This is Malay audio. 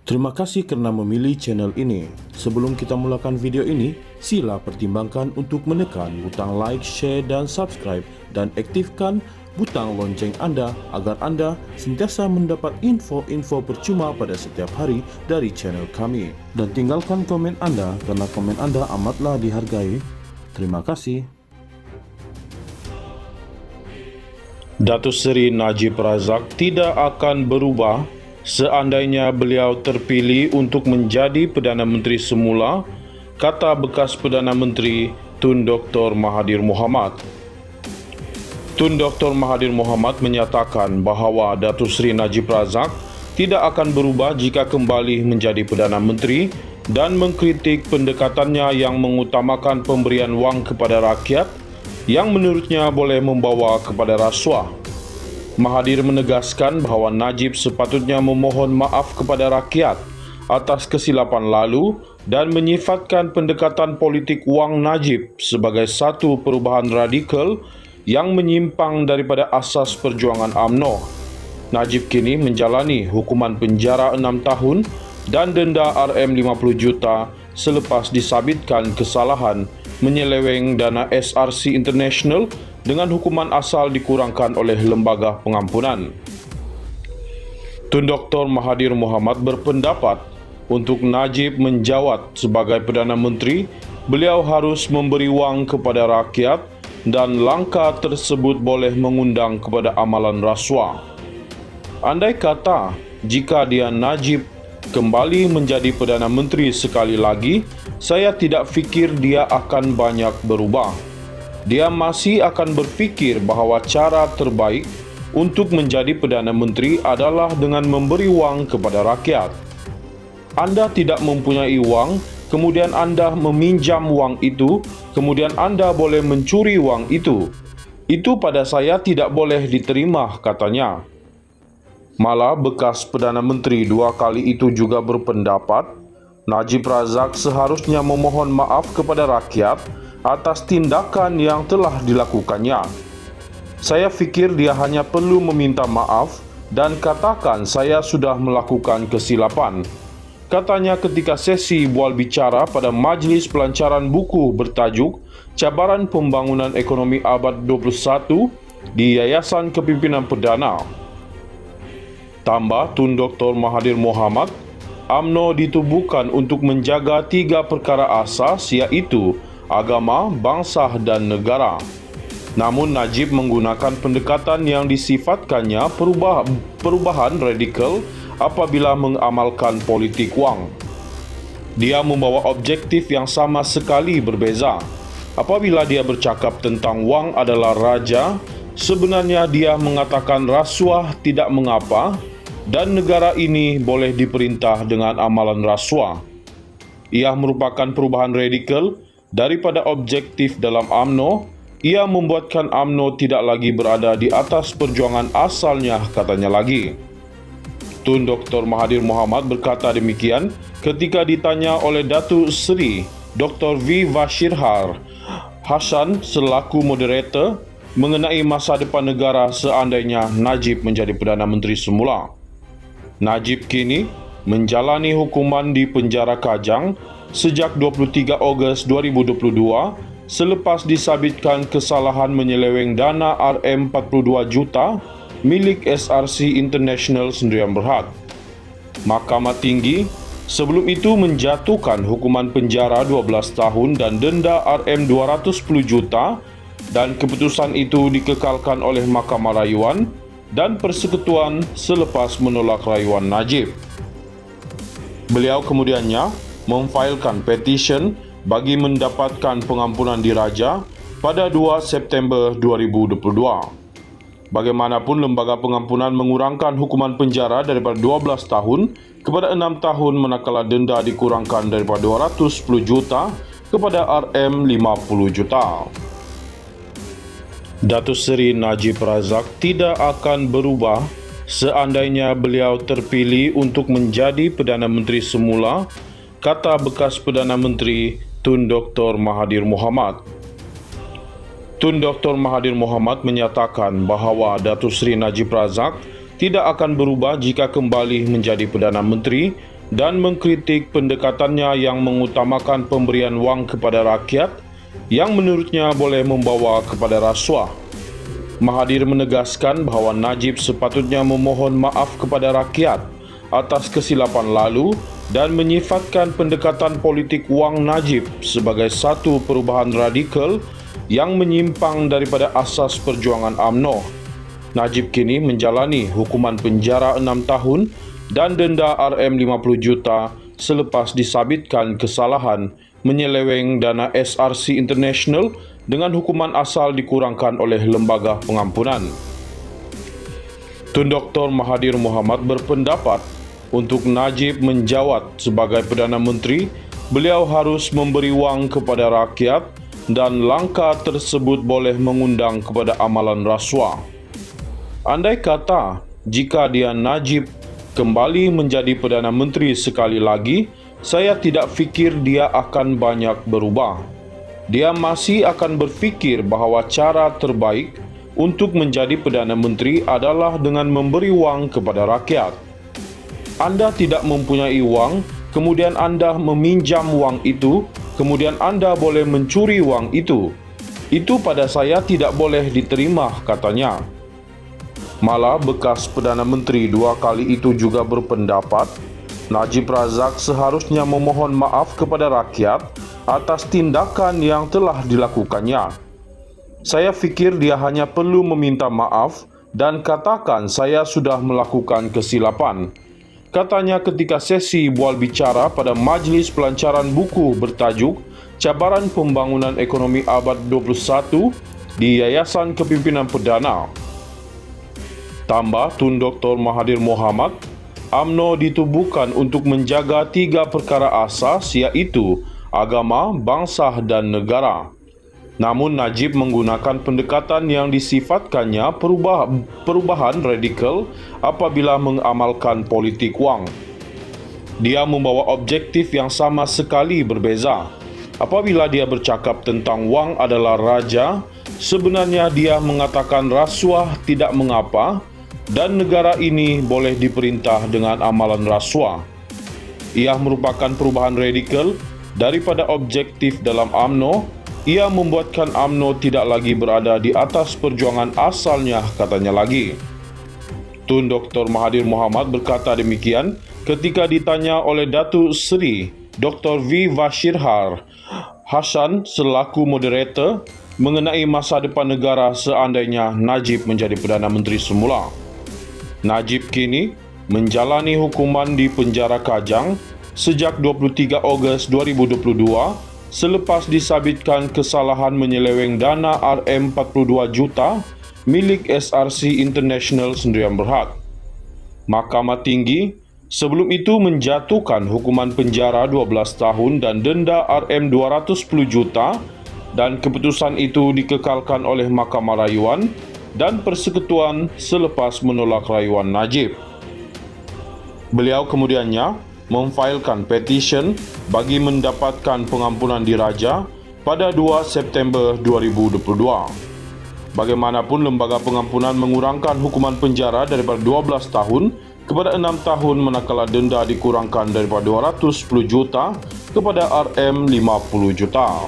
Terima kasih kerana memilih channel ini. Sebelum kita mulakan video ini, sila pertimbangkan untuk menekan butang like, share dan subscribe dan aktifkan butang lonceng anda agar anda sentiasa mendapat info-info percuma pada setiap hari dari channel kami. Dan tinggalkan komen anda kerana komen anda amatlah dihargai. Terima kasih. Datuk Seri Najib Razak tidak akan berubah seandainya beliau terpilih untuk menjadi Perdana Menteri semula, kata bekas Perdana Menteri Tun Dr. Mahathir Mohamad. Tun Dr. Mahathir Mohamad menyatakan bahawa Datuk Seri Najib Razak tidak akan berubah jika kembali menjadi Perdana Menteri dan mengkritik pendekatannya yang mengutamakan pemberian wang kepada rakyat yang menurutnya boleh membawa kepada rasuah. Mahathir menegaskan bahawa Najib sepatutnya memohon maaf kepada rakyat atas kesilapan lalu dan menyifatkan pendekatan politik wang Najib sebagai satu perubahan radikal yang menyimpang daripada asas perjuangan UMNO. Najib kini menjalani hukuman penjara 6 tahun dan denda RM50 juta selepas disabitkan kesalahan menyeleweng dana SRC International dengan hukuman asal dikurangkan oleh Lembaga Pengampunan. Tun Dr. Mahathir Mohamad berpendapat untuk Najib menjawat sebagai Perdana Menteri, beliau harus memberi wang kepada rakyat dan langkah tersebut boleh mengundang kepada amalan rasuah. Andai kata jika dia Najib kembali menjadi Perdana Menteri sekali lagi, saya tidak fikir dia akan banyak berubah. Dia masih akan berfikir bahawa cara terbaik untuk menjadi Perdana Menteri adalah dengan memberi wang kepada rakyat. Anda tidak mempunyai wang, kemudian anda meminjam wang itu, kemudian anda boleh mencuri wang itu. Itu pada saya tidak boleh diterima, katanya. Malah bekas Perdana Menteri 2 kali itu juga berpendapat Najib Razak seharusnya memohon maaf kepada rakyat atas tindakan yang telah dilakukannya. Saya fikir dia hanya perlu meminta maaf dan katakan saya sudah melakukan kesilapan, katanya ketika sesi bual bicara pada Majlis Pelancaran Buku bertajuk Cabaran Pembangunan Ekonomi Abad 21 di Yayasan Kepimpinan Perdana. Tambah Tun Dr. Mahathir Mohamad, UMNO ditubuhkan untuk menjaga 3 perkara asas iaitu agama, bangsa dan negara. Namun Najib menggunakan pendekatan yang disifatkannya perubahan radikal apabila mengamalkan politik wang. Dia membawa objektif yang sama sekali berbeza. Apabila dia bercakap tentang wang adalah raja, sebenarnya dia mengatakan rasuah tidak mengapa dan negara ini boleh diperintah dengan amalan rasuah. Ia merupakan perubahan radikal daripada objektif dalam UMNO. Ia membuatkan UMNO tidak lagi berada di atas perjuangan asalnya, katanya lagi. Tun Dr. Mahathir Mohamad berkata demikian ketika ditanya oleh Datuk Seri Dr. V. Vashirhar Hassan selaku moderator mengenai masa depan negara seandainya Najib menjadi Perdana Menteri semula. Najib kini menjalani hukuman di penjara Kajang sejak 23 Ogos 2022 selepas disabitkan kesalahan menyeleweng dana RM42 juta milik SRC International Sdn Bhd. Mahkamah Tinggi sebelum itu menjatuhkan hukuman penjara 12 tahun dan denda RM210 juta dan keputusan itu dikekalkan oleh Mahkamah Rayuan dan Persekutuan selepas menolak rayuan Najib. Beliau kemudiannya memfailkan petisyen bagi mendapatkan pengampunan diraja pada 2 September 2022. Bagaimanapun, Lembaga Pengampunan mengurangkan hukuman penjara daripada 12 tahun kepada 6 tahun manakala denda dikurangkan daripada 210 juta kepada RM50 juta. Datuk Seri Najib Razak tidak akan berubah seandainya beliau terpilih untuk menjadi Perdana Menteri semula, kata bekas Perdana Menteri Tun Dr. Mahathir Mohamad. Tun Dr. Mahathir Mohamad menyatakan bahawa Datuk Seri Najib Razak tidak akan berubah jika kembali menjadi Perdana Menteri dan mengkritik pendekatannya yang mengutamakan pemberian wang kepada rakyat yang menurutnya boleh membawa kepada rasuah. Mahathir menegaskan bahawa Najib sepatutnya memohon maaf kepada rakyat atas kesilapan lalu dan menyifatkan pendekatan politik wang Najib sebagai satu perubahan radikal yang menyimpang daripada asas perjuangan UMNO. Najib kini menjalani hukuman penjara 6 tahun dan denda RM50 juta selepas disabitkan kesalahan menyeleweng dana SRC International dengan hukuman asal dikurangkan oleh Lembaga Pengampunan. Tun Dr. Mahathir Mohamad berpendapat untuk Najib menjawat sebagai Perdana Menteri, beliau harus memberi wang kepada rakyat dan langkah tersebut boleh mengundang kepada amalan rasuah. Andai kata jika dia Najib kembali menjadi Perdana Menteri sekali lagi, saya tidak fikir dia akan banyak berubah. Dia masih akan berfikir bahawa cara terbaik untuk menjadi Perdana Menteri adalah dengan memberi wang kepada rakyat. Anda tidak mempunyai wang, kemudian Anda meminjam wang itu, kemudian Anda boleh mencuri wang itu. Itu pada saya tidak boleh diterima, katanya. Malah bekas Perdana Menteri 2 kali itu juga berpendapat Najib Razak seharusnya memohon maaf kepada rakyat atas tindakan yang telah dilakukannya. Saya fikir dia hanya perlu meminta maaf dan katakan saya sudah melakukan kesilapan, katanya ketika sesi bual bicara pada Majlis Pelancaran Buku bertajuk Cabaran Pembangunan Ekonomi Abad 21 di Yayasan Kepimpinan Perdana. Tambah Tun Dr. Mahathir Mohamad, UMNO ditubuhkan untuk menjaga 3 perkara asas, iaitu agama, bangsa dan negara. Namun Najib menggunakan pendekatan yang disifatkannya perubahan radikal apabila mengamalkan politik wang. Dia membawa objektif yang sama sekali berbeza. Apabila dia bercakap tentang wang adalah raja, sebenarnya dia mengatakan rasuah tidak mengapa dan negara ini boleh diperintah dengan amalan rasuah. Ia merupakan perubahan radikal daripada objektif dalam UMNO. Ia membuatkan UMNO tidak lagi berada di atas perjuangan asalnya, katanya lagi. Tun Dr. Mahathir Mohamad berkata demikian ketika ditanya oleh Datuk Seri Dr. V. Vashirhar Hassan selaku moderator mengenai masa depan negara seandainya Najib menjadi Perdana Menteri semula. Najib kini menjalani hukuman di penjara Kajang sejak 23 Ogos 2022 selepas disabitkan kesalahan menyeleweng dana RM42 juta milik SRC International Sdn Bhd. Mahkamah Tinggi sebelum itu menjatuhkan hukuman penjara 12 tahun dan denda RM210 juta dan keputusan itu dikekalkan oleh Mahkamah Rayuan dan Persekutuan selepas menolak rayuan Najib. Beliau kemudiannya memfailkan petisyen bagi mendapatkan pengampunan diraja pada 2 September 2022. Bagaimanapun, Lembaga Pengampunan mengurangkan hukuman penjara daripada 12 tahun kepada 6 tahun manakala denda dikurangkan daripada 210 juta kepada RM50 juta.